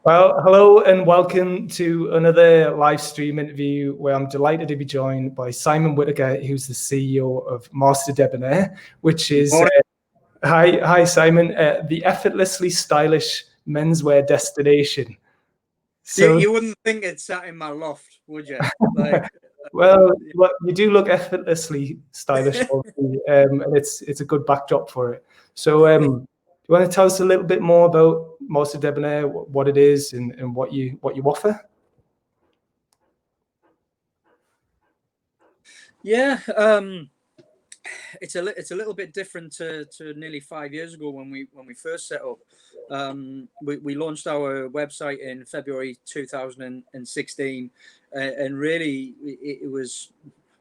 Well, hello and welcome to another live stream interview where I'm delighted to be joined by Simon Whitaker, who's the CEO of Master Debonair, which is, Morning. hi Simon, the effortlessly stylish menswear destination. So, You wouldn't think it sat in my loft, would you? Like, well, you do look effortlessly stylish, obviously, and it's a good backdrop for it. So, do you want to tell us a little bit more about Master Debonair, what it is, and what you offer? yeah, it's a little bit different to nearly 5 years ago when we first set up. We launched our website in February 2016, and really it was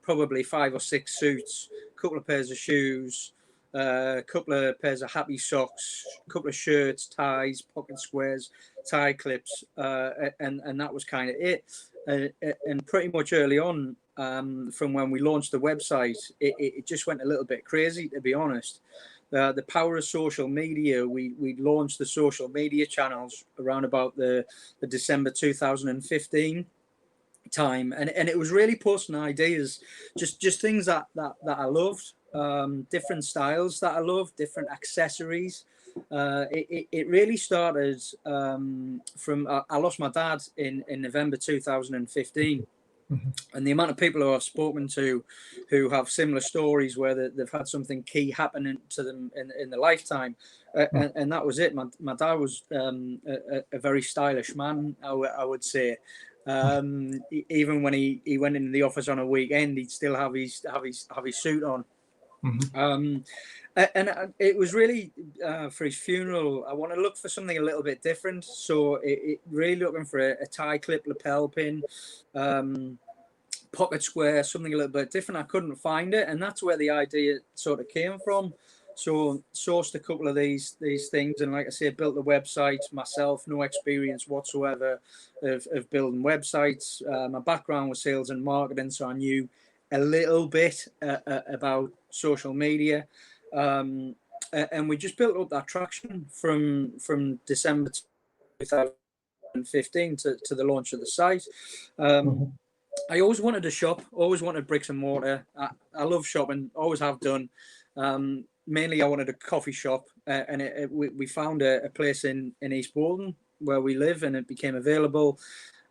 probably 5 or 6 suits, a couple of pairs of shoes, a couple of pairs of happy socks, a couple of shirts, ties, pocket squares, tie clips, and that was kind of it. And pretty much early on, from when we launched the website, it just went a little bit crazy, to be honest. The power of social media, we launched the social media channels around about the December 2015 time, and it was really posting ideas, just things that I loved, different styles that I loved, different accessories. It really started from I lost my dad in November 2015. And the amount of people who I've spoken to who have similar stories where they've had something key happening to them in their lifetime, and that was it. My dad was a very stylish man, I would say. Even when he went into the office on a weekend, he'd still have his suit on. And it was really for his funeral. I want to look for something a little bit different, so it really looking for a tie clip lapel pin. Pocket square, something a little bit different. I couldn't find it, and that's where the idea sort of came from. So sourced a couple of these things, and like I say, built the website myself. No experience whatsoever of building websites. My background was sales and marketing, so I knew a little bit about social media, and we just built up that traction from December 2015 to the launch of the site. I always wanted to shop, always wanted bricks and mortar. I love shopping, always have done. Mainly, I wanted a coffee shop, and we found a place in East Bolton where we live, and it became available.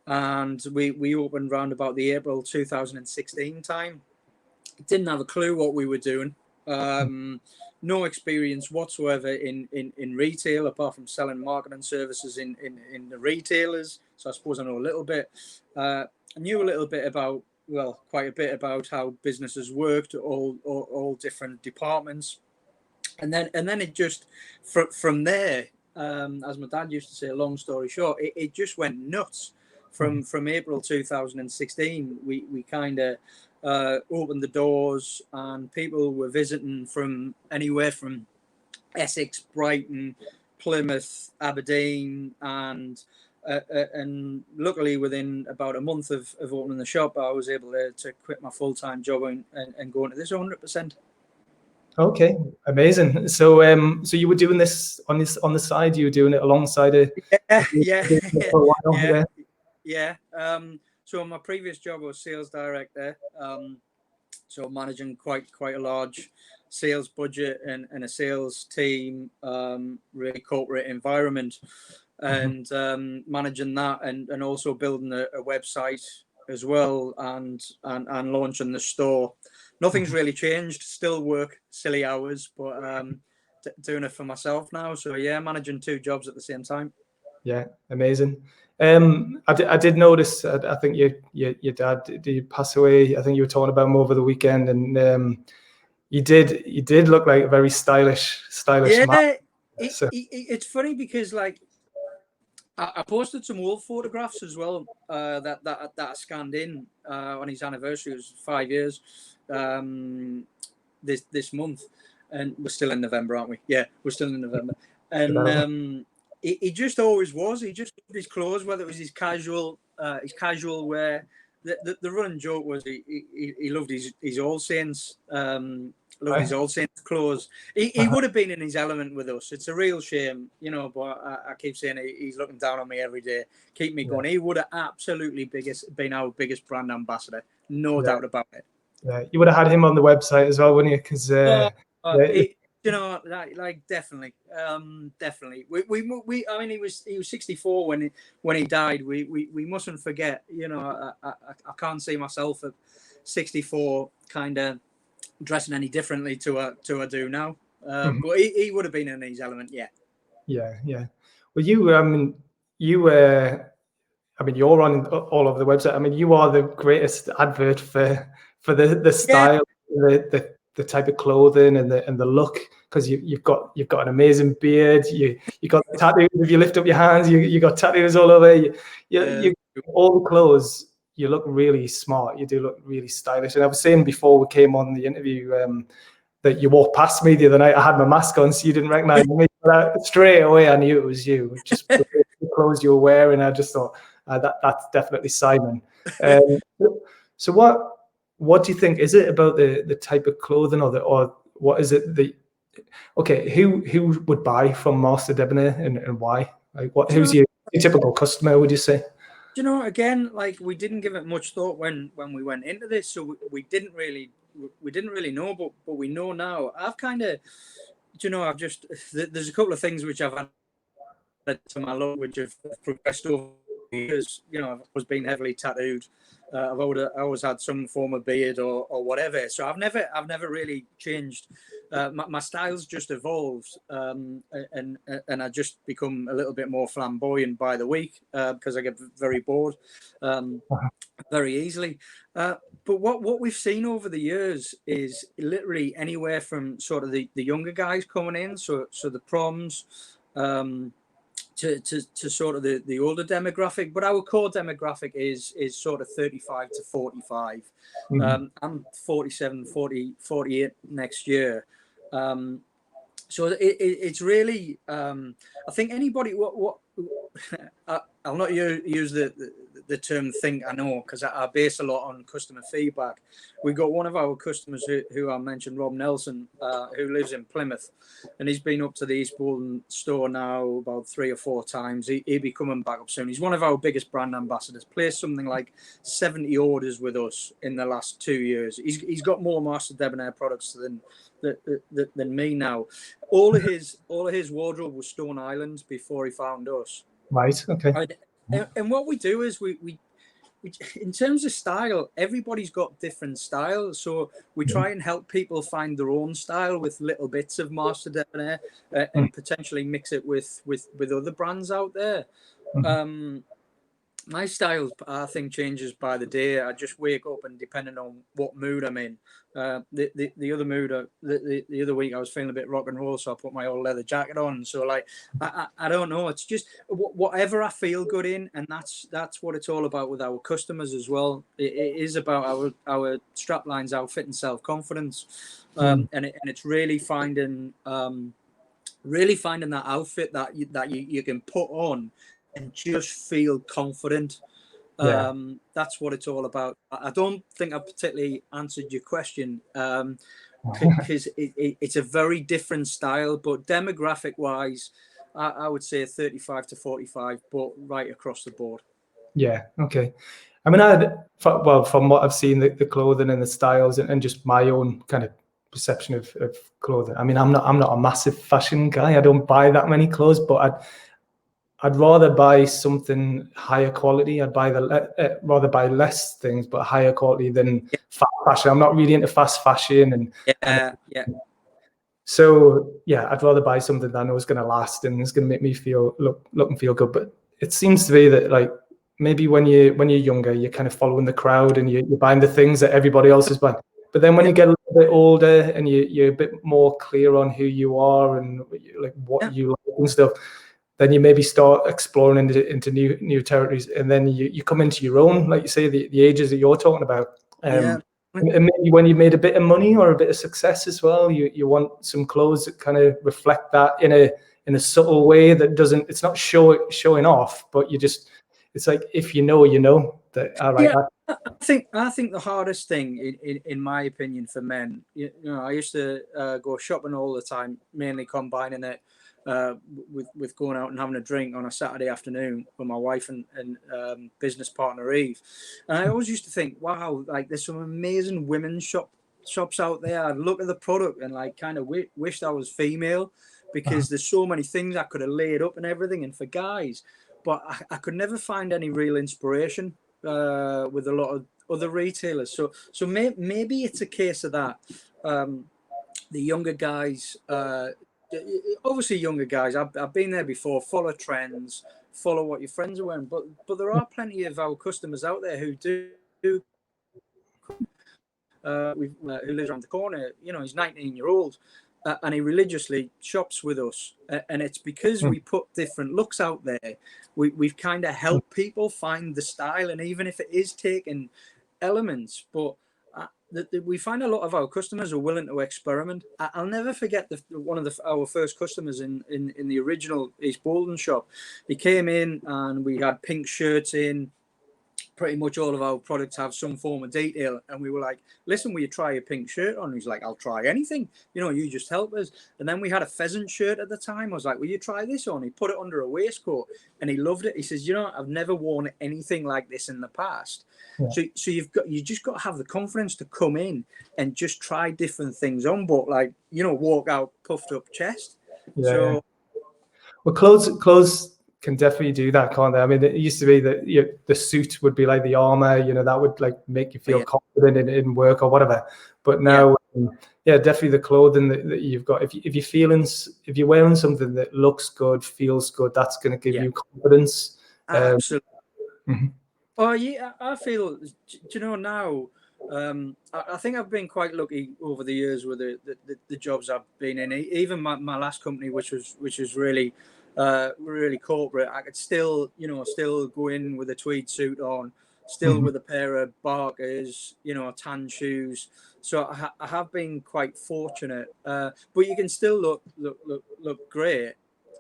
And we opened around about the April 2016 time. Didn't have a clue what we were doing. No experience whatsoever in retail, apart from selling marketing services in the retailers. So I suppose I know a little bit. I knew a little bit about, well, quite a bit about how businesses worked, all different departments, and then it just from there, as my dad used to say, long story short, it just went nuts. From April 2016, we kind of opened the doors, and people were visiting from anywhere from Essex, Brighton, Plymouth, Aberdeen, and luckily within about a month of opening the shop, I was able to quit my full-time job and go into this 100%. Okay, amazing. So, so you were doing this on the side. You were doing it alongside it. Yeah. For a while, Yeah. So my previous job was sales director. So managing quite a large sales budget and a sales team, really corporate environment, and managing that, and also building a website as well, and launching the store. Nothing's really changed. Still work silly hours, but doing it for myself now. So yeah, managing 2 jobs at the same time. Yeah, amazing. I did notice. I think your dad did pass away. I think you were talking about him over the weekend, and you did look like a very stylish Yeah, man. So, it's funny because like I posted some old photographs as well, that I scanned in on his anniversary. It was 5 years this month, and we're still in November, aren't we? Yeah, we're still in November. And he just always was. He just loved his clothes, whether it was his casual wear, the running joke was he loved his All Saints. Loved his All Saints clothes. He would have been in his element with us. It's a real shame, you know. But I keep saying he's looking down on me every day. Keep me going. He would have absolutely been our biggest brand ambassador, no doubt about it. Yeah, you would have had him on the website as well, wouldn't you? Because you know, like definitely. We I mean, he was 64 when he died. We mustn't forget. You know, I can't see myself at 64 kind of dressing any differently to I do now. But he would have been in his element, yeah. Yeah. Well, you're on all over the website. I mean, you are the greatest advert for the style, the type of clothing and the look, because you've got an amazing beard. You got tattoos. If you lift up your hands, you got tattoos all over. You all the clothes. You look really smart. You do look really stylish. And I was saying before we came on the interview that you walked past me the other night. I had my mask on, so you didn't recognize me. But straight away, I knew it was you. Just the clothes you were wearing. I just thought that's definitely Simon. So what do you think? Is it about the type of clothing, or what is it? Who would buy from Master Debonair and why? Like, who's your typical customer? Would you say? You know, again, like, we didn't give it much thought when we went into this, so we didn't really know, but we know now. I've kind of, you know, there's a couple of things which I've had to my look, which have progressed over the years. You know, I was being heavily tattooed. I've always had some form of beard or whatever. So I've never really changed. My style's just evolved, and I just become a little bit more flamboyant by the week because I get very bored very easily. But what we've seen over the years is literally anywhere from sort of the younger guys coming in, so the proms. To sort of the older demographic, but our core demographic is sort of 35 to 45. I'm 47, 48 next year. So it's really, I think anybody, I'll not use the term think I know, because I base a lot on customer feedback. We got one of our customers who I mentioned, Rob Nelson, who lives in Plymouth, and he's been up to the Eastbourne store now about 3 or 4 times. He'll be coming back up soon. He's one of our biggest brand ambassadors, placed something like 70 orders with us in the last 2 years. He's got more Master Debonair products than me now. All of his wardrobe was Stone Island before he found us. Right. Okay. And what we do is we in terms of style, everybody's got different styles, so we try and help people find their own style with little bits of Master Debonair and potentially mix it with other brands out there. My style, I think, changes by the day. I just wake up, and depending on what mood I'm in, the other mood, the other week I was feeling a bit rock and roll, so I put my old leather jacket on. So like, I don't know. It's just whatever I feel good in, and that's what it's all about with our customers as well. It is about our straplines, outfit, and self confidence, and it's really finding that outfit that you can put on and just feel confident. That's what it's all about. I don't think I particularly answered your question, because it's a very different style, but demographic wise, I would say 35 to 45, but right across the board. Yeah. Okay. I mean, from what I've seen, the clothing and the styles and just my own kind of perception of clothing. I mean, I'm not a massive fashion guy. I don't buy that many clothes, but I'd rather buy something higher quality. I'd rather buy less things, but higher quality than fast fashion. I'm not really into fast fashion, So I'd rather buy something that I know is going to last and it's going to make me look and feel good. But it seems to be that, like, maybe when you're younger, you're kind of following the crowd and you're buying the things that everybody else is buying. But then when you get a little bit older and you're a bit more clear on who you are and like what you like and stuff, then you maybe start exploring into new territories, and then you come into your own, like you say, the ages that you're talking about. And maybe when you made a bit of money or a bit of success as well, you want some clothes that kind of reflect that in a subtle way that doesn't. It's not showing off, but it's like, if you know that. All right, I think the hardest thing, in my opinion, for men, I used to go shopping all the time, mainly combining it with going out and having a drink on a Saturday afternoon with my wife and business partner Eve. And I always used to think, wow, like there's some amazing women's shops out there. I'd look at the product and like kind of wished I was female, because there's so many things I could have laid up and everything. And for guys, but I could never find any real inspiration with a lot of other retailers. So maybe it's a case of that. The younger guys, obviously younger guys, I've been there before, follow trends, follow what your friends are wearing, but there are plenty of our customers out there who do who lives around the corner. He's 19-year-old. And he religiously shops with us, and it's because we put different looks out there. We've kind of helped people find the style, and even if it is taking elements, but we find a lot of our customers are willing to experiment. I'll never forget one of our first customers in the original East Bolton shop. He came in and we had pink shirts in. Pretty much all of our products have some form of detail, and we were like, listen, will you try a pink shirt on? He's like, I'll try anything, you just help us. And then we had a pheasant shirt at the time. I was like, will you try this on? He put it under a waistcoat and he loved it. He says, I've never worn anything like this in the past. Yeah. So you just got to have the confidence to come in and just try different things on, but like, walk out puffed up chest. Yeah. So well, clothes can definitely do that, can't they? I mean, it used to be that the suit would be like the armor, that would like make you feel confident in work or whatever. But now, definitely the clothing that you've got. If you're wearing something that looks good, feels good, that's going to give you confidence. Absolutely. Oh yeah, I feel. Now? I think I've been quite lucky over the years with the jobs I've been in. Even my last company, which was really corporate, I could still go in with a tweed suit on, still with a pair of Barkers, tan shoes. So I have been quite fortunate. But you can still look great,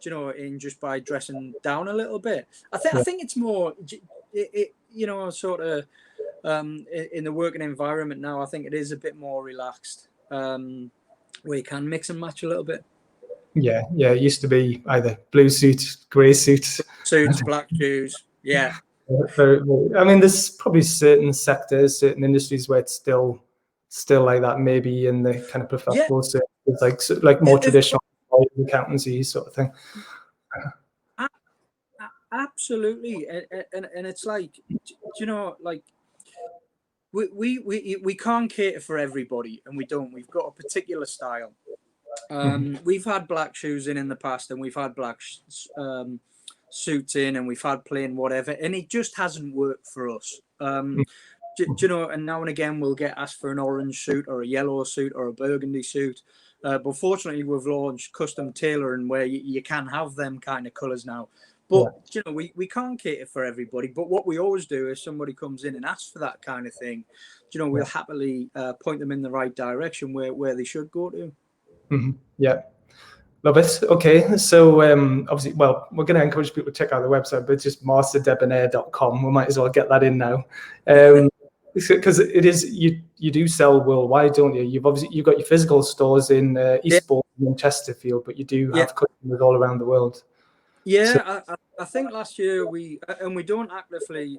in just by dressing down a little bit. I think it's more, sort of in the working environment now. I think it is a bit more relaxed, where you can mix and match a little bit. Yeah. It used to be either blue suit, grey suits, black shoes. Yeah. I mean, there's probably certain sectors, certain industries where it's still like that. Maybe in the kind of professional sectors, like more traditional accountancy sort of thing. Absolutely, and it's like, like we can't cater for everybody, and we don't. We've got a particular style. We've had black shoes in the past, and we've had black suits in, and we've had plain whatever, and it just hasn't worked for us. And now and again we'll get asked for an orange suit or a yellow suit or a burgundy suit. But fortunately, we've launched custom tailoring where you can have them kind of colors now. But we can't cater for everybody. But what we always do if somebody comes in and asks for that kind of thing, we'll happily point them in the right direction where they should go to. Yeah, love it. Okay, so obviously, well, we're going to encourage people to check out the website, but it's just masterdebonair.com. We might as well get that in now, because it is you do sell worldwide, don't you? You've got your physical stores in Eastbourne and Chesterfield, but you do have customers all around the world. Yeah, so, I think last year we don't actively,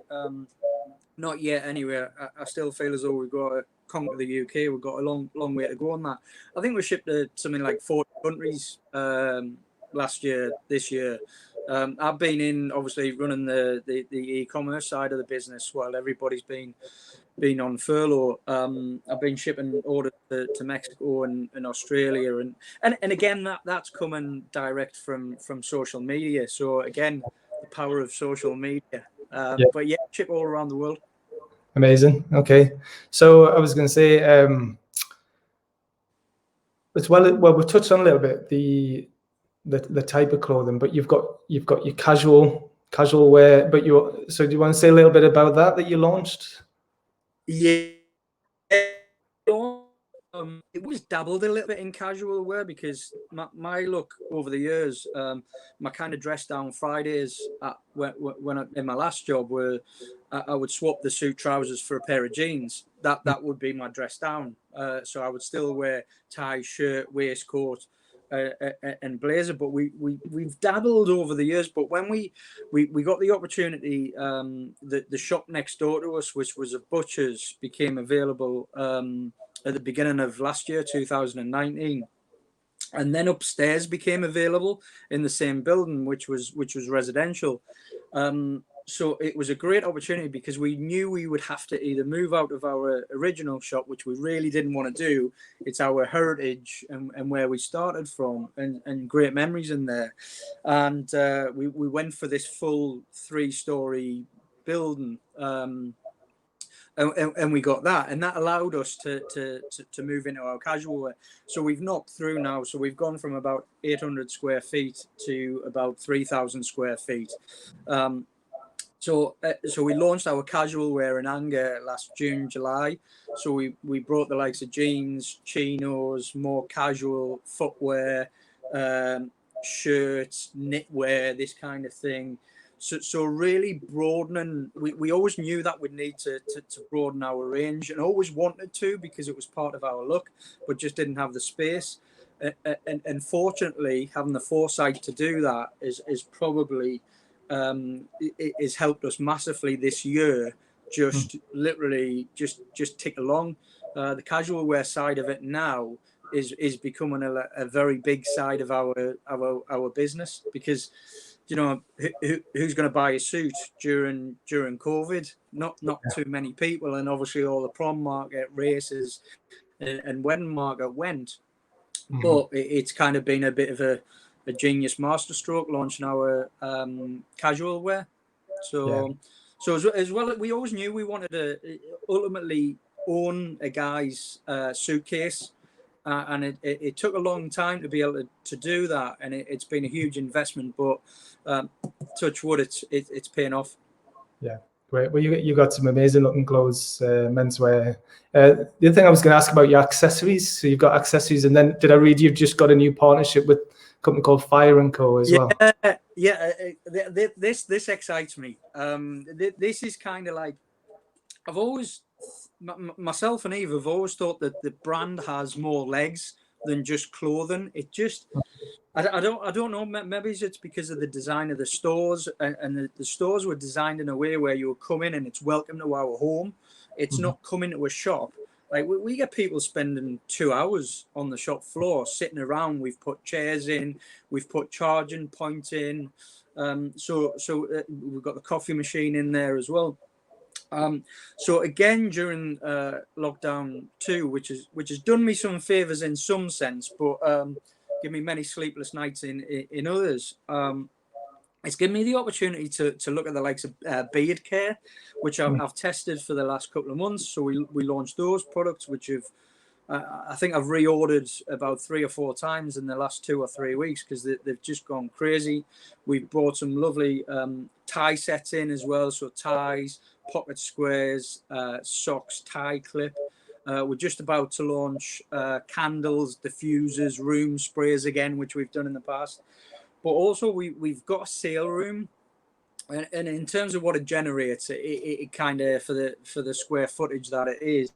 not yet anyway. I still feel as though we've got to conquer the UK. We've got a long way to go on that. I think we shipped to something like 40 countries last year, this year. I've been in obviously running the e-commerce side of the business while everybody's been on furlough. I've been shipping orders to Mexico and Australia, and again that's coming direct from social media. So again, the power of social media. But ship all around the world. Amazing. Okay, so I was going to say, as well, we touched on a little bit the type of clothing, but you've got your casual wear. But so do you want to say a little bit about that you launched? Yeah, it was dabbled a little bit in casual wear, because my look over the years, my kind of dress down Fridays in my last job, where I would swap the suit trousers for a pair of jeans. That would be my dress down. So I would still wear tie, shirt, waistcoat, and blazer. But we've dabbled over the years. But when we got the opportunity, the shop next door to us, which was a butcher's, became available at the beginning of last year, 2019. And then upstairs became available in the same building, which was residential. So it was a great opportunity, because we knew we would have to either move out of our original shop, which we really didn't want to do. It's our heritage and where we started from, and great memories in there. And we went for this full 3-story building. And we got that, and that allowed us to move into our casual wear. So we've knocked through now. So we've gone from about 800 square feet to about 3,000 square feet. So we launched our casual wear in Anger last June, July. So we brought the likes of jeans, chinos, more casual footwear, shirts, knitwear, this kind of thing. So really broadening. We always knew that we'd need to broaden our range, and always wanted to, because it was part of our look, but just didn't have the space. And fortunately, having the foresight to do that is probably it has helped us massively this year. Just literally just tick along. The casual wear side of it now is becoming a very big side of our business, because who's going to buy a suit during COVID? Not too many people, and obviously all the prom market, races, and wedding market went. But it's kind of been a bit of a genius masterstroke launching our casual wear. So as well, we always knew we wanted to ultimately own a guy's suitcase. And it took a long time to be able to do that, and it's been a huge investment. But touch wood, it's paying off. Yeah, great. Well, you got some amazing looking clothes, menswear. The other thing I was going to ask about your accessories. So you've got accessories, and then did I read you've just got a new partnership with a company called Fire & Co as well? Yeah. This excites me. This is kind of like, I've always, myself and Eve have always thought that the brand has more legs than just clothing. It just, I don't know. Maybe it's because of the design of the stores, and the stores were designed in a way where you come in and it's welcome to our home. It's not coming to a shop. Like we get people spending 2 hours on the shop floor sitting around. We've put chairs in, we've put charging point in. So we've got the coffee machine in there as well. So again, during lockdown 2, which has done me some favors in some sense, but give me many sleepless nights in others. It's given me the opportunity to look at the likes of beard care, which I've tested for the last couple of months. So we launched those products, which have I think I've reordered about 3 or 4 times in the last 2 or 3 weeks, because they've just gone crazy. We've brought some lovely tie sets in as well. So ties, pocket squares, socks, tie clip. We're just about to launch candles, diffusers, room sprays again, which we've done in the past. But also we've got a sale room. And in terms of what it generates, it kind of, for the square footage that it is,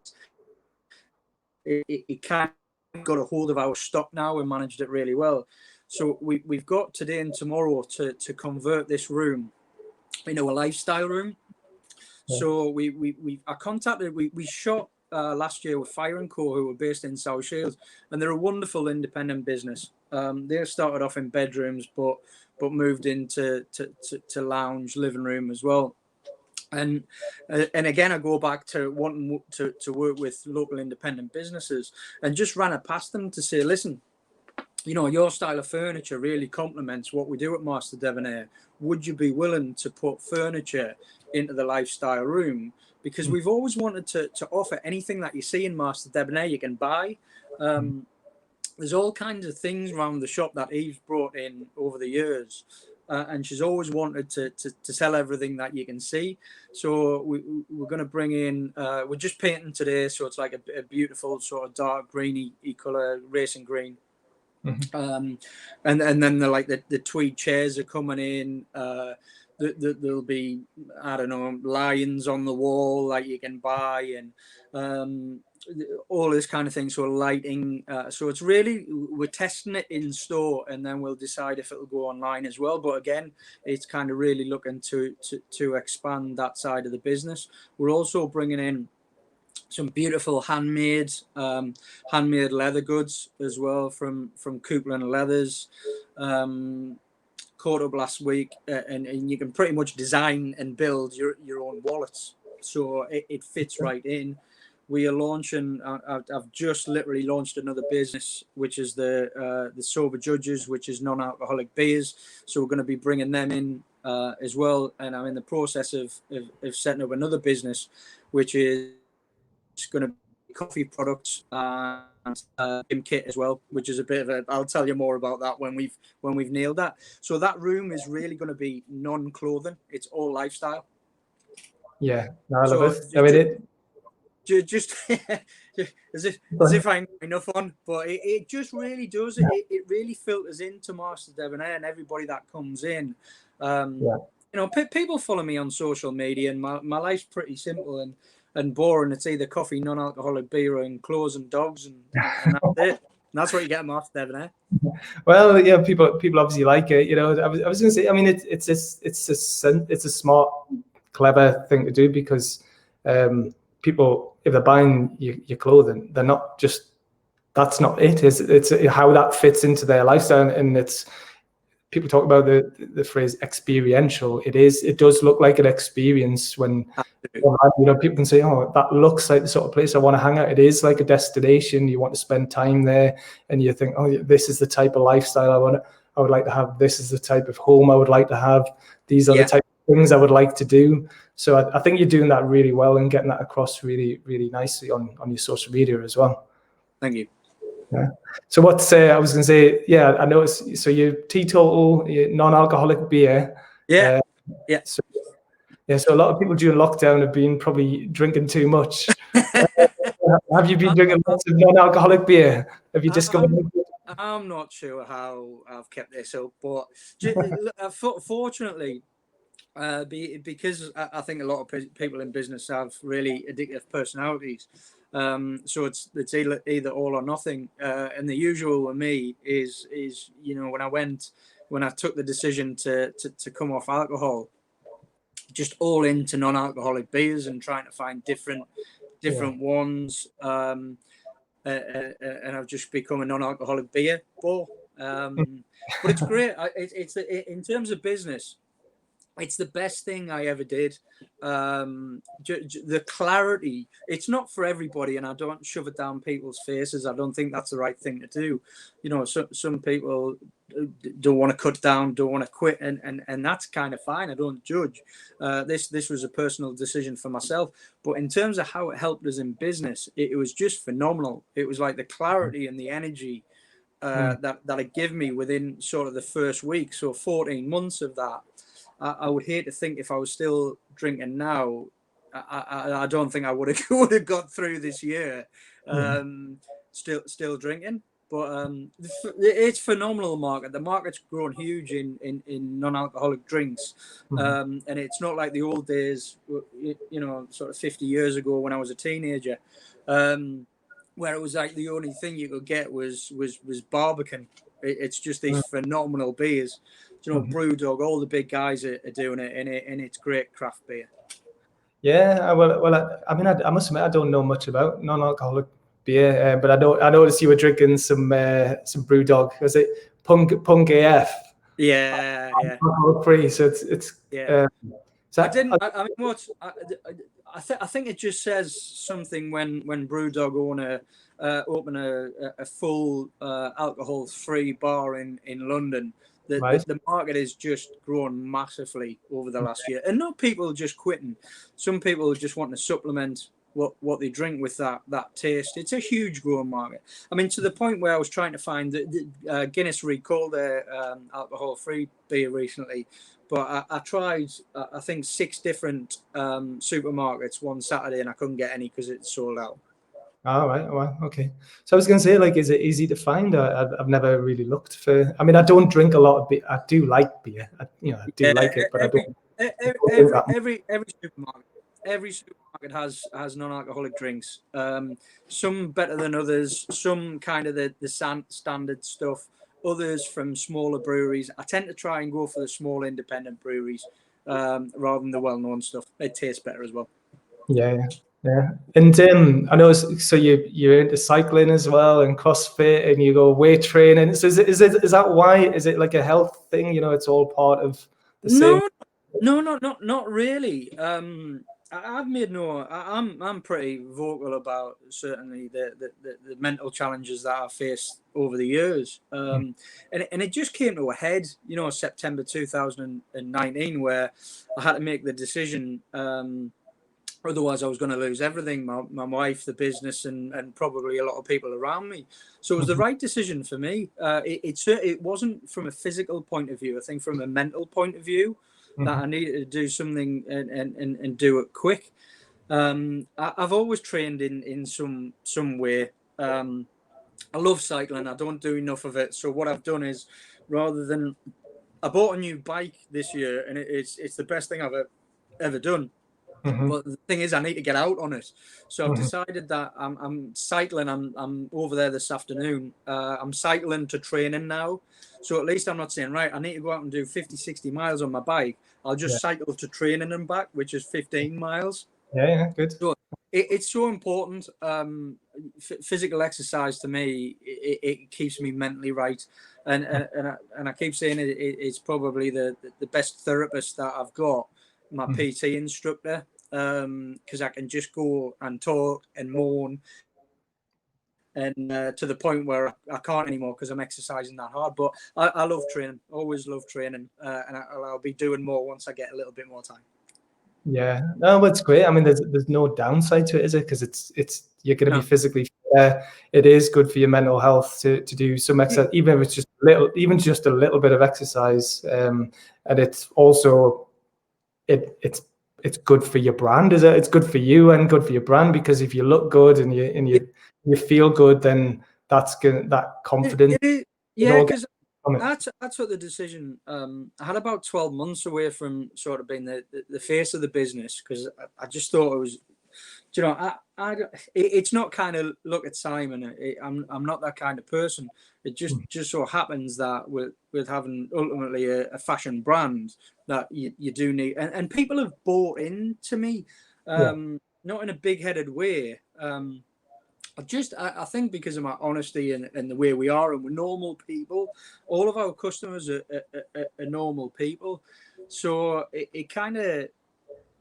it kind of got a hold of our stock now and managed it really well. So we've got today and tomorrow to convert this room into a lifestyle room. Yeah. So we shot last year with Fire & Co, who were based in South Shields, and they're a wonderful independent business. They started off in bedrooms, but moved into to lounge, living room as well. And again, I go back to wanting to work with local independent businesses, and just ran it past them to say, listen, your style of furniture really complements what we do at Master Debonair. Would you be willing to put furniture into the lifestyle room? Because we've always wanted to offer anything that you see in Master Debonair, you can buy. There's all kinds of things around the shop that Eve's brought in over the years and she's always wanted to sell everything that you can see. So we're going to bring in, we're just painting today, so it's like a beautiful sort of dark greeny colour, racing green. And then the tweed chairs are coming in. There'll be, I don't know, lions on the wall that you can buy, and all this kind of thing. So lighting. So it's really, we're testing it in store, and then we'll decide if it'll go online as well. But again, it's kind of really looking to expand that side of the business. We're also bringing in some beautiful handmade leather goods as well from Coupland Leathers. Caught up last week, and you can pretty much design and build your own wallets, so it fits right in. We are launching, I've just literally launched another business, which is the Sober Judges, which is non-alcoholic beers. So we're going to be bringing them in as well, and I'm in the process of setting up another business, which is going to be coffee products and gym kit as well, which is a bit of a, I'll tell you more about that when we've nailed that. So that room is really going to be non-clothing, it's all lifestyle. Yeah, no, I love it. I mean, just as if I'm enough on, but it just really does it really filters into Masters Debonair and everybody that comes in. You know, people follow me on social media, and my life's pretty simple and boring. It's either coffee, non-alcoholic beer, and clothes and dogs, and that's it. And that's what you get at Masters Debonair. Well, yeah, people obviously like it. You know, I was going to say, I mean, it's a smart, clever thing to do, because people, if they're buying your clothing, they're not just, that's not it. It's how that fits into their lifestyle, and it's, people talk about the phrase experiential. It does look like an experience when, you know, people can say, oh, that looks like the sort of place I want to hang out. It is like a destination. You want to spend time there, and you think, oh, this is the type of lifestyle I would like to have. This is the type of home I would like to have. These are the type of things I would like to do. So I think you're doing that really well and getting that across really, really nicely on your social media as well. Thank you. Yeah. So what's I was going to say, yeah, I noticed. So you teetotal, non-alcoholic beer. Yeah. So a lot of people during lockdown have been probably drinking too much. Have you been drinking lots of non-alcoholic beer? Have you discovered? I'm not sure how I've kept this up, but fortunately, because I think a lot of people in business have really addictive personalities. So it's either all or nothing. And the usual with me is you know, when I took the decision to come off alcohol, just all into non-alcoholic beers and trying to find different ones. And I've just become a non-alcoholic beer ball. But it's great. It's in terms of business, it's the best thing I ever did. The clarity, it's not for everybody, and I don't shove it down people's faces. I don't think that's the right thing to do. You know, some people don't want to cut down, don't want to quit, and that's kind of fine. I don't judge. This was a personal decision for myself. But in terms of how it helped us in business, it was just phenomenal. It was like the clarity and the energy that it gave me within sort of the first week. So 14 months of that. I would hate to think if I was still drinking now, I don't think I would have got through this year. Still drinking, but it's phenomenal market. The market's grown huge in non-alcoholic drinks, and it's not like the old days, you know, sort of 50 years ago when I was a teenager, where it was like the only thing you could get was Barbican. It's just these phenomenal beers. You know, Brewdog, all the big guys are doing it, and it's great craft beer. Yeah, I mean, I must admit, I don't know much about non-alcoholic beer, but I noticed you were drinking some Brewdog. Was it Punk AF? Yeah. Free, so it's yeah. I mean, what I think it just says something when Brewdog open a full alcohol-free bar in London. The market has just grown massively over the last year, and not people just quitting. Some people just want to supplement what they drink with that taste. It's a huge growing market. I mean, to the point where I was trying to find the Guinness recalled their alcohol-free beer recently, but I tried I think 6 different supermarkets one Saturday, and I couldn't get any because it's sold out. All right. Well, okay. So I was going to say, like, is it easy to find? I've never really looked for. I mean, I don't drink a lot of beer. I do like beer. I do like it, but I don't. Every supermarket has non-alcoholic drinks. Some better than others. Some kind of the standard stuff. Others from smaller breweries. I tend to try and go for the small independent breweries rather than the well-known stuff. It tastes better as well. Yeah. And I know. So you're into cycling as well and CrossFit, and you go weight training. So is that why? Is it like a health thing? It's all part of the same. No, not really. I've made I'm pretty vocal about certainly the mental challenges that I've faced over the years. And it just came to a head, September 2019, where I had to make the decision. Otherwise, I was going to lose everything, my wife, the business, and probably a lot of people around me. So it was the right decision for me. It wasn't from a physical point of view. I think from a mental point of view, that I needed to do something and do it quick. I've always trained in some way. I love cycling. I don't do enough of it. So what I've done is, I bought a new bike this year, and it's the best thing I've ever done. But the thing is, I need to get out on it. So I've decided that I'm cycling. I'm over there this afternoon. I'm cycling to training now. So at least I'm not saying, right, I need to go out and do 50, 60 miles on my bike. I'll just cycle to training and back, which is 15 miles. Yeah, good. So it's so important. Physical exercise to me, it keeps me mentally right. And I keep saying it's probably the best therapist that I've got, my PT instructor. Because I can just go and talk and moan, and to the point where I can't anymore because I'm exercising that hard. But I love training, always love training, and I'll be doing more once I get a little bit more time. Yeah, no, it's great. I mean, there's no downside to it, is it? Because it's you're going to be physically fit. It is good for your mental health to do some exercise, even if it's just a little bit of exercise. And it's also it's good for your brand, is it? It's good for you and good for your brand, because if you look good and you feel good, then that's that confidence. Because I took the decision. I had about 12 months away from sort of being the face of the business, because I just thought it was, it's not kind of look at Simon. I'm not that kind of person. It just so happens that with having ultimately a fashion brand, that you do need, and people have bought into me, not in a big-headed way. I think because of my honesty and the way we are, and we're normal people. All of our customers are normal people, so it kind of,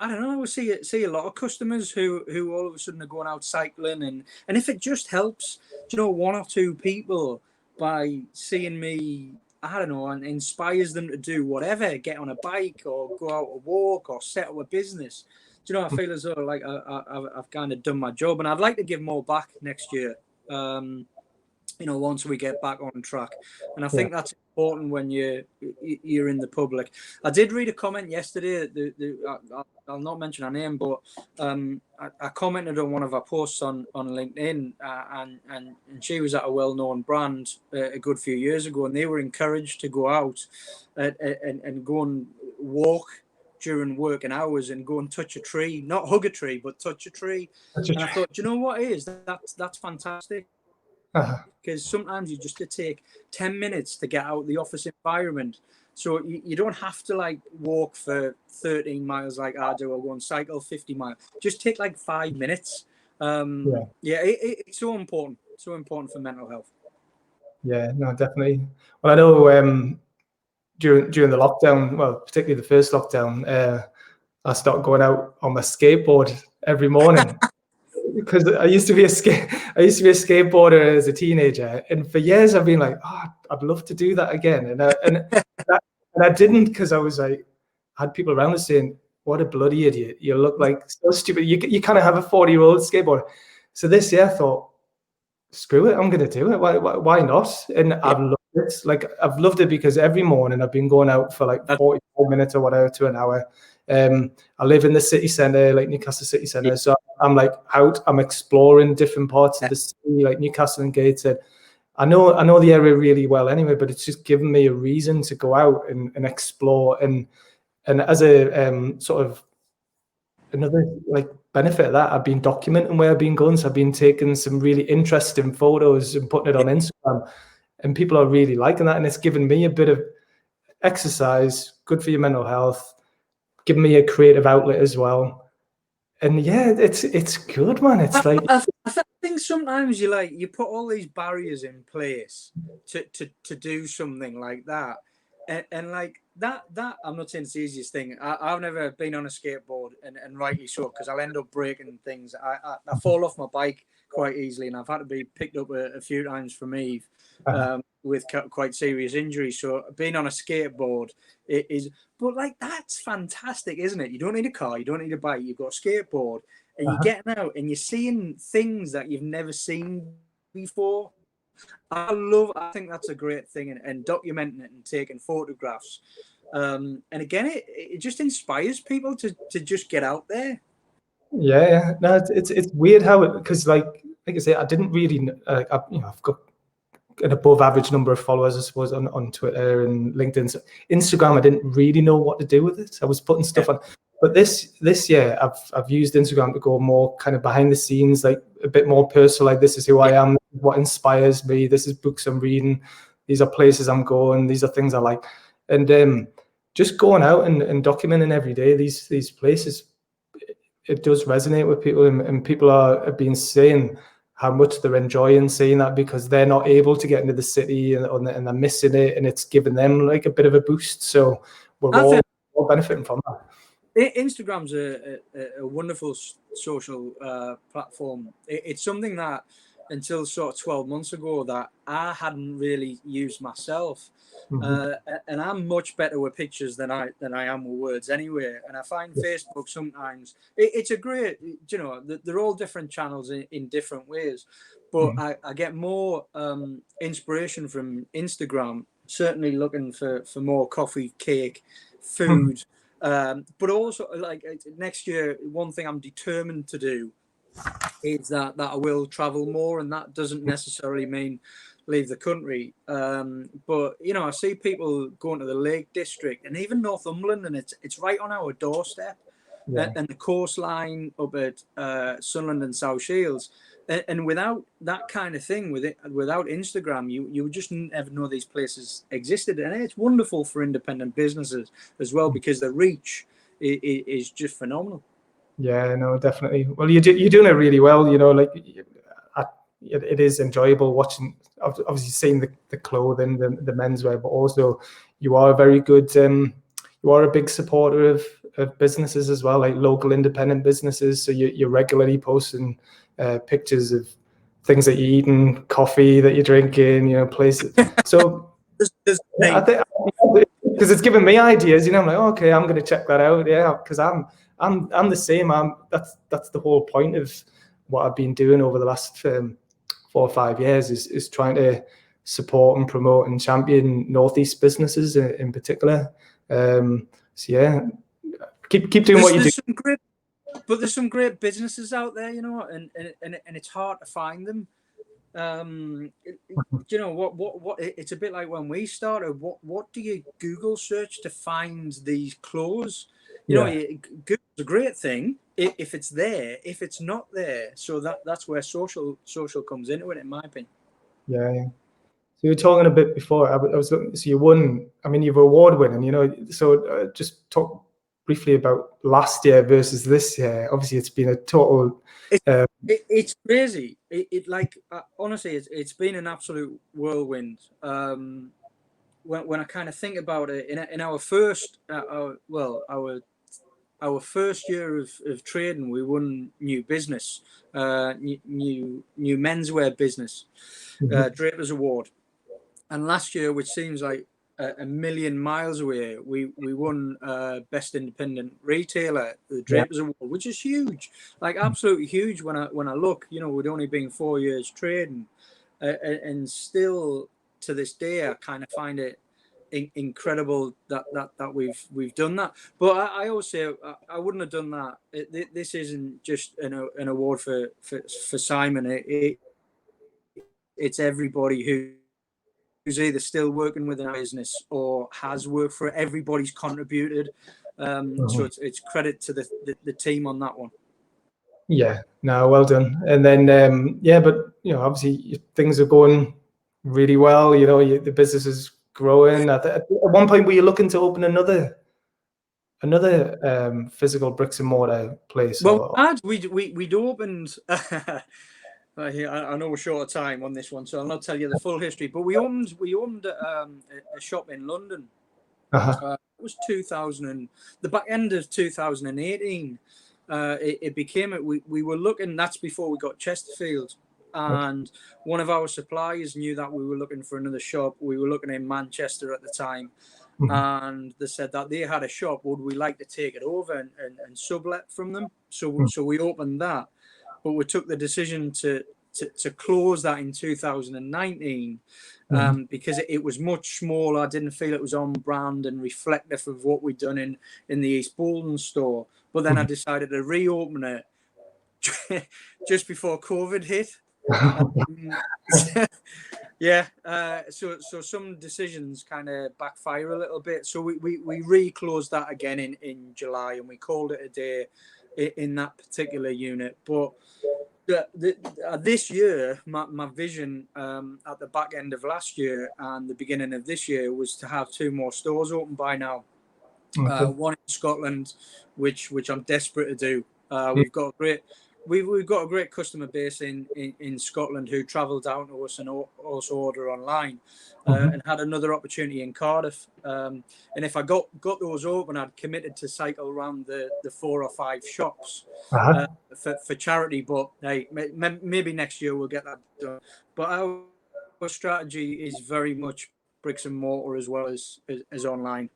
I don't know. I see a lot of customers who all of a sudden are going out cycling, and if it just helps, one or two people by seeing me, I don't know, and inspires them to do whatever, get on a bike or go out a walk or set up a business. I feel as though like I've kind of done my job, and I'd like to give more back next year. Once we get back on track, and I think that's important when you're in the public. I did read a comment yesterday. I'll not mention her name, but I commented on one of her posts on LinkedIn, and she was at a well-known brand a good few years ago, and they were encouraged to go out and go and walk during working hours and go and touch a tree, not hug a tree, but touch a tree. And I thought, do you know what it is? That's fantastic. Because sometimes you just take 10 minutes to get out of the office environment. So you don't have to like walk for 13 miles like I do, or go and cycle 50 miles. Just take like 5 minutes. It's so important. So important for mental health. Yeah, no, definitely. Well, I know during the lockdown, well, particularly the first lockdown, I started going out on my skateboard every morning. Because I used to be a skateboarder as a teenager, and for years I've been like, I'd love to do that again, and I didn't, because I was like, I had people around us saying, what a bloody idiot. You look like so stupid. You kind of have a 40-year-old skateboarder. So this year I thought, screw it, I'm going to do it. Why not? And I've loved it. Like, I've loved it because every morning I've been going out for like 45 minutes or whatever to an hour. I live in the city centre, like Newcastle city centre. So I'm like out, I'm exploring different parts of the city, like Newcastle and Gateshead. I know the area really well anyway, but it's just given me a reason to go out and explore. And as a sort of another like benefit of that, I've been documenting where I've been going. So I've been taking some really interesting photos and putting it on Instagram, and people are really liking that. And it's given me a bit of exercise, good for your mental health, giving me a creative outlet as well. And yeah, it's good, man. It's like, I think sometimes you put all these barriers in place to do something like that, and like that I'm not saying it's the easiest thing. I've never been on a skateboard, and rightly so, because I'll end up breaking things. I fall off my bike quite easily, and I've had to be picked up a few times from Eve with quite serious injuries. So being on a skateboard is, but like, that's fantastic, isn't it? You don't need a car, you don't need a bike, you've got a skateboard, and you're getting out and you're seeing things that you've never seen before. I think that's a great thing, and documenting it and taking photographs. And again, it just inspires people to just get out there. Yeah. No, it's weird how because like I say, I didn't really I've got an above average number of followers, I suppose, on Twitter and LinkedIn. So Instagram, I didn't really know what to do with it. I was putting stuff on, but this year I've used Instagram to go more kind of behind the scenes, like a bit more personal. Like, this is who I am, what inspires me. This is books I'm reading. These are places I'm going. These are things I like, and just going out and documenting every day these places. It does resonate with people, and people have been saying how much they're enjoying seeing that, because they're not able to get into the city and they're missing it, and it's given them like a bit of a boost. So we're all benefiting from that. Instagram's a wonderful social platform. It's something that until sort of 12 months ago that I hadn't really used myself. And I'm much better with pictures than I am with words anyway. And I find Facebook sometimes it's a great, they're all different channels in different ways, but I get more inspiration from Instagram, certainly looking for more coffee, cake, food. But also, like, next year, one thing I'm determined to do is that I will travel more, and that doesn't necessarily mean leave the country. But I see people going to the Lake District and even Northumberland, and it's right on our doorstep, and the coastline up at Sunderland and South Shields. And without that kind of thing, without Instagram, you would just never know these places existed. And it's wonderful for independent businesses as well, because the reach is just phenomenal. Yeah, no, definitely. Well, you're doing it really well. Like, it is enjoyable watching, obviously seeing the clothing, the menswear, but also you are a very good, you are a big supporter of businesses as well, like local independent businesses. So you're regularly posting pictures of things that you're eating, coffee that you're drinking, places. So I think, because it's given me ideas, I'm like, okay, I'm going to check that out. Yeah, because I'm the same. That's the whole point of what I've been doing over the last 4 or 5 years is trying to support and promote and champion Northeast businesses in particular. So yeah, keep doing what you do. But there's some great businesses out there, and it's hard to find them. What it's a bit like when we started. What do you Google search to find these clothes? Google's a great thing if it's there. If it's not there, so that's where social comes into it, in my opinion. Yeah. So you were talking a bit before. I was looking. So you won. I mean, you've award winning. So just talk briefly about last year versus this year. Obviously, it's been a total. It's crazy. Honestly, it's been an absolute whirlwind. When I kind of think about it, in our first, our first year of trading, we won new business, new menswear business, Draper's Award. And last year, which seems like a million miles away. We won best independent retailer at the Drapers Award, which is huge, like absolutely huge. When I look, we'd only been 4 years trading, and still to this day, I kind of find it incredible that we've done that. But I always say I wouldn't have done that. This isn't just an award for Simon. It's everybody who's either still working within a business or has worked for it. Everybody's contributed. So it's credit to the team on that one. Yeah, no, well done. And then but obviously things are going really well. The business is growing. At one point, were you looking to open another physical bricks and mortar place? Well, we'd opened. I know we're short of time on this one, so I'll not tell you the full history. But we owned a shop in London. It was the back end of 2018. It became we were looking. That's before we got Chesterfield, and one of our suppliers knew that we were looking for another shop. We were looking in Manchester at the time, and they said that they had a shop. Would we like to take it over and sublet from them? So we opened that. But we took the decision to close that in 2019 because it was much smaller. I didn't feel it was on brand and reflective of what we'd done in the East Bolton store. But then I decided to reopen it just before COVID hit. So some decisions kind of backfire a little bit. So we reclosed that again in July, and we called it a day in that particular unit. But this year, my vision at the back end of last year and the beginning of this year was to have 2 more stores open by now. One in Scotland, which I'm desperate to do. We've got a great customer base in Scotland who travel down to us and also order online, and had another opportunity in Cardiff. And if I got those open, I'd committed to cycle around the 4 or 5 shops for charity. But hey, maybe next year we'll get that done. But our strategy is very much bricks and mortar as well as online.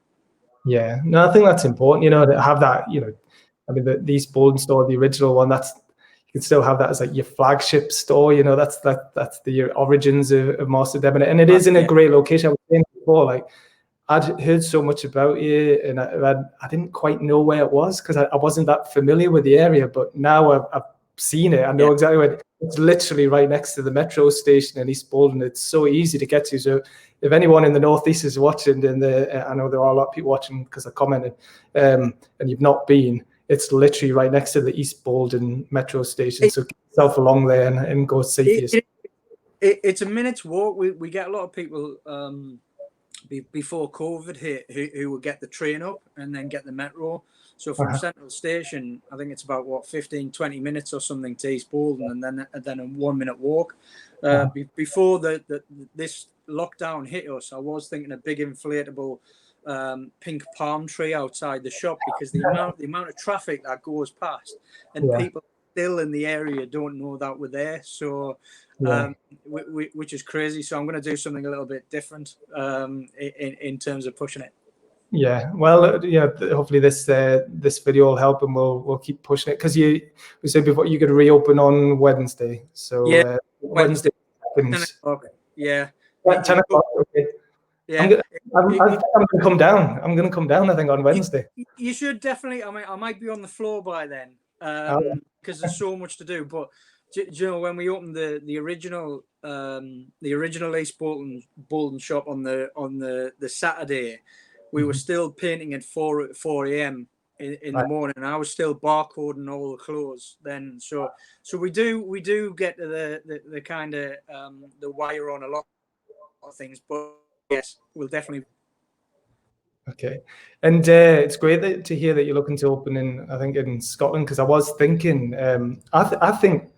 Yeah, no, I think that's important. To have that. I mean, the East Bolton store, the original one, you can still have that as like your flagship store. That's the origins of Master Debonair, and it is in a great location. I was saying before, like I'd heard so much about you, and I didn't quite know where it was because I wasn't that familiar with the area. But now I've seen it. I know exactly where it's literally right next to the metro station in East Bolton. It's so easy to get to. So if anyone in the Northeast is watching, I know there are a lot of people watching because I commented, and you've not been. It's literally right next to the East Bolton metro station. So get yourself along there and go see for yourself. It's a minute's walk. We get a lot of people before COVID hit who would get the train up and then get the metro. So from Central Station, I think it's about 15, 20 minutes or something to East Bolton, and then a 1 minute walk. Before this lockdown hit us, I was thinking a big inflatable pink palm tree outside the shop because the amount of traffic that goes past and people still in the area don't know that we're there. So which is crazy. So I'm going to do something a little bit different in terms of pushing it. Yeah, well, hopefully this video will help, and we'll keep pushing it because we said before you could reopen on Wednesday. So Wednesday. 10 o'clock. Yeah. 10 o'clock. Okay. Yeah, I'm going to come down. I think on Wednesday. You should definitely. I might be on the floor by then because there's so much to do. But do you know when we opened the original East Bolton shop on the Saturday, we were still painting at 4 a.m. in the morning. And I was still barcoding all the clothes then. So we do get to the kind of the wire on a lot of things, but. Yes, we'll definitely. Okay, and it's great to hear that you're looking to open in Scotland because I was thinking, I think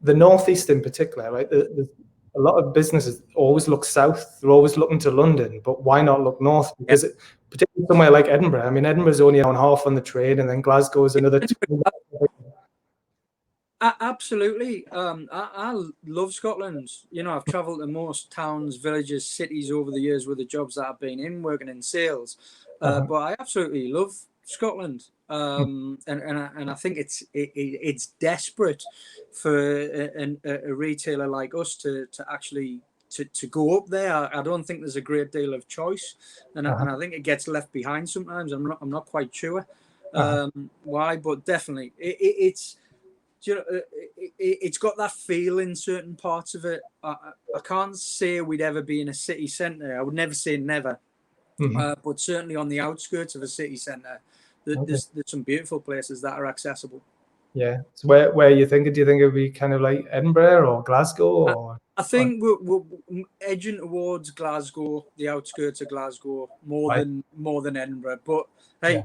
the Northeast in particular, right? There's a lot of businesses always look south; they're always looking to London, but why not look north? Because particularly somewhere like Edinburgh. I mean, Edinburgh's only an hour and a half on the train, and then Glasgow is another. Absolutely. I love Scotland. You know, I've travelled to most towns, villages, cities over the years with the jobs that I've been in, working in sales. But I absolutely love Scotland. And I think it's desperate for a retailer like us to actually to go up there. I don't think there's a great deal of choice, and I think it gets left behind sometimes. I'm not quite sure why, but definitely it's. You know, it's got that feel in certain parts of it. I can't say we'd ever be in a city centre. I would never say never, but certainly on the outskirts of a city centre, there's some beautiful places that are accessible. Yeah. So where are you thinking? Do you think it would be kind of like Edinburgh or Glasgow or? I think we're edging towards Glasgow, the outskirts of Glasgow, more than Edinburgh. But hey,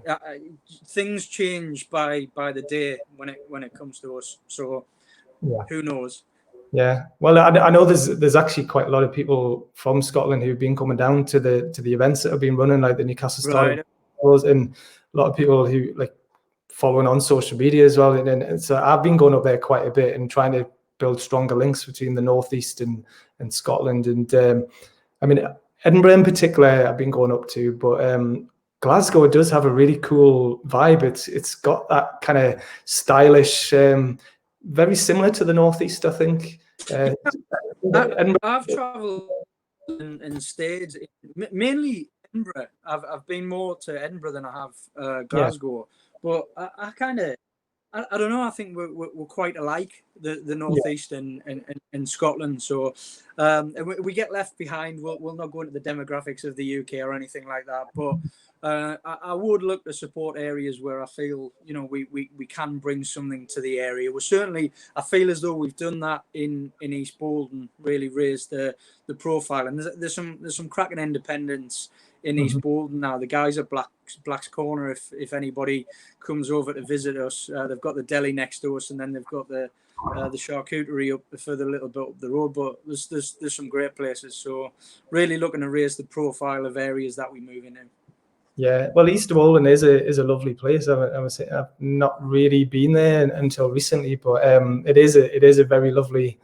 things change by the day when it comes to us. So who knows? Yeah. Well, I know there's actually quite a lot of people from Scotland who've been coming down to the events that have been running, like the Newcastle Story, and a lot of people who like following on social media as well. And so I've been going up there quite a bit and trying to build stronger links between the Northeast and Scotland. And I mean, Edinburgh in particular, I've been going up to, but Glasgow does have a really cool vibe. It's got that kind of stylish, very similar to the Northeast, I think. I've travelled and stayed mainly Edinburgh. I've been more to Edinburgh than I have Glasgow, but I kind of. I don't know. I think we're quite alike, the Northeast and Scotland. So we get left behind. We'll not go into the demographics of the UK or anything like that. But I would look to support areas where I feel we can bring something to the area. I feel as though we've done that in East Boldon, really raised the profile. And there's some cracking independents in East Boldon now. The guys at Black's Corner, if anybody comes over to visit us, they've got the deli next to us, and then they've got the charcuterie up further a little bit up the road. But there's some great places. So really looking to raise the profile of areas that we move into. Yeah, well, East Boldon is a lovely place. I've not really been there until recently, but it is a very lovely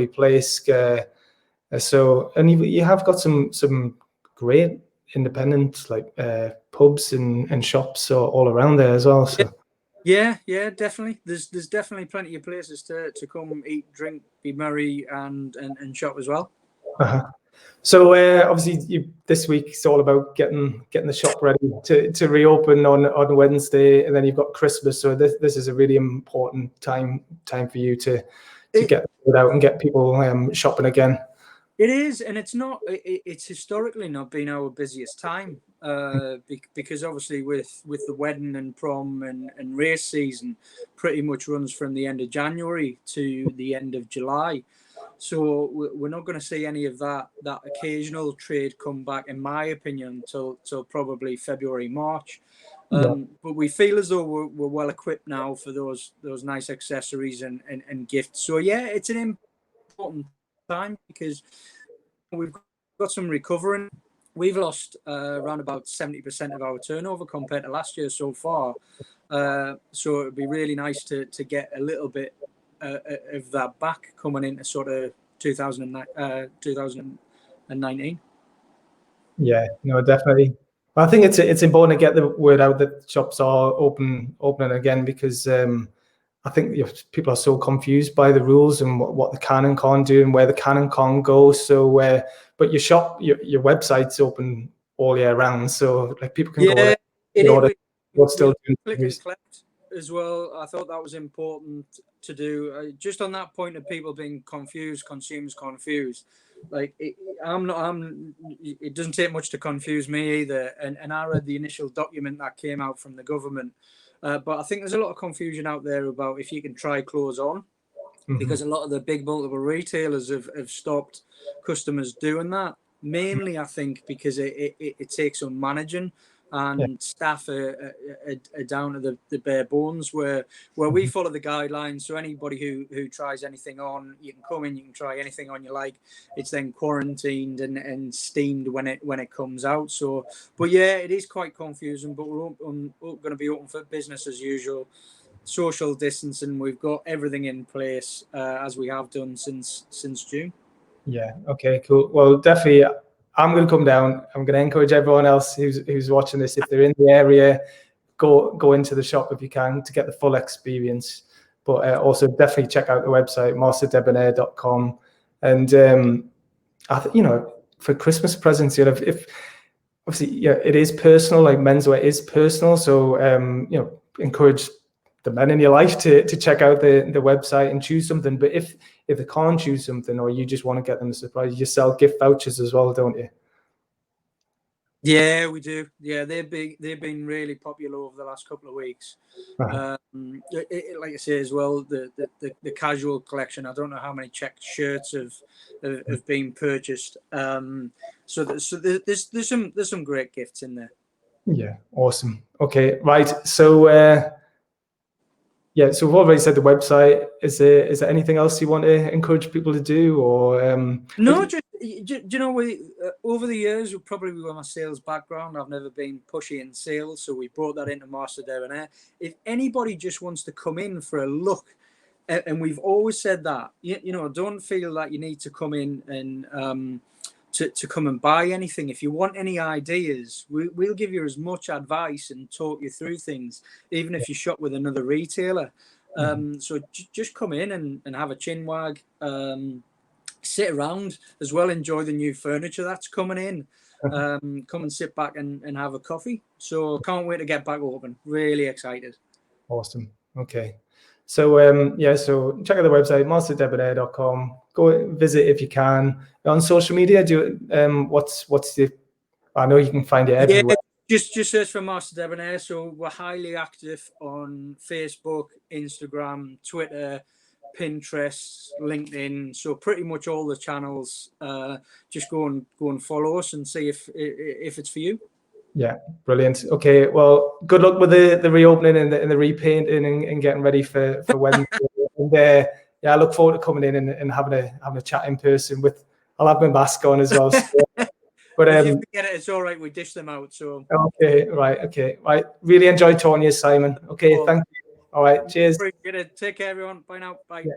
place. So, and you have got some great independent like pubs and shops all around there as well. So. Yeah, definitely. There's definitely plenty of places to come eat, drink, be merry, and shop as well. So obviously this week it's all about getting the shop ready to reopen on Wednesday, and then you've got Christmas. So this is a really important time for you to get it out and get people shopping again. It is, and it's historically not been our busiest time because obviously with the wedding and prom and race season pretty much runs from the end of January to the end of July. So we're not going to see any of that occasional trade come back, in my opinion, till probably February, March. But we feel as though we're well equipped now for those nice accessories and gifts. So yeah, it's an important time because we've got some recovering. We've lost around about 70% of our turnover compared to last year so far. So it'd be really nice to get a little bit of that back coming into sort of 2019. Yeah, no, definitely. I think it's important to get the word out that shops are opening again, because I think people are so confused by the rules and what the can and can't do and where the can and can't go. So but your shop, your website's open all year round, so like people can go there. We're still doing click and collect as well. I thought that was important to do. Just on that point of people being confused, consumers confused. Like it doesn't take much to confuse me either. And I read the initial document that came out from the government. But I think there's a lot of confusion out there about if you can try clothes on, because a lot of the big multiple retailers have stopped customers doing that. Mainly, I think, because it takes some managing, and staff are down to the bare bones, where we follow the guidelines. So anybody who tries anything on, you can come in, you can try anything on you like. It's then quarantined and steamed when it comes out. So, but yeah, it is quite confusing. But we're going to be open for business as usual social distancing. We've got everything in place as we have done since June. Yeah. Okay. Cool. Well, definitely, I'm going to come down. I'm going to encourage everyone else who's watching this, if they're in the area, go into the shop if you can to get the full experience. But also definitely check out the website masterdebonair.com. And for Christmas presents, if obviously, it is personal. Like menswear is personal, so encourage the men in your life to check out the website and choose something. But if they can't choose something, or you just want to get them a surprise, you sell gift vouchers as well, don't you? Yeah, we do. Yeah, they've been really popular over the last couple of weeks. Uh-huh. Like I say as well, the casual collection. I don't know how many checked shirts have been purchased. So there's some great gifts in there. Yeah, awesome. Okay, right. So so we've already said the website. Is there anything else you want to encourage people to do, or no? Just over the years, probably with my sales background, I've never been pushy in sales, so we brought that into Master Debonair. If anybody just wants to come in for a look, and we've always said that, don't feel like you need to come in and to come and buy anything. If you want any ideas, we'll give you as much advice and talk you through things, even if you shop with another retailer. So just come in and have a chin wag, sit around as well, enjoy the new furniture that's coming in. Come and sit back and have a coffee. So can't wait to get back open. Really excited. Awesome. Okay. So so check out the website, masterdebonair.com. Go visit if you can. On social media, what's the? I know you can find it everywhere. Yeah, just search for Master Debonair. So we're highly active on Facebook, Instagram, Twitter, Pinterest, LinkedIn. So pretty much all the channels. Just go and follow us and see if it's for you. Yeah, brilliant. Okay, well, good luck with the reopening and the repainting and getting ready for Wednesday. And I look forward to coming in and having a chat in person with. I'll have my mask on as well. So, but if you forget it, it's all right. We dish them out. So okay, right. Really enjoyed talking to you, Simon. Okay, thank you. All right, cheers. Appreciate it. Take care, everyone. Bye now. Bye. Yeah.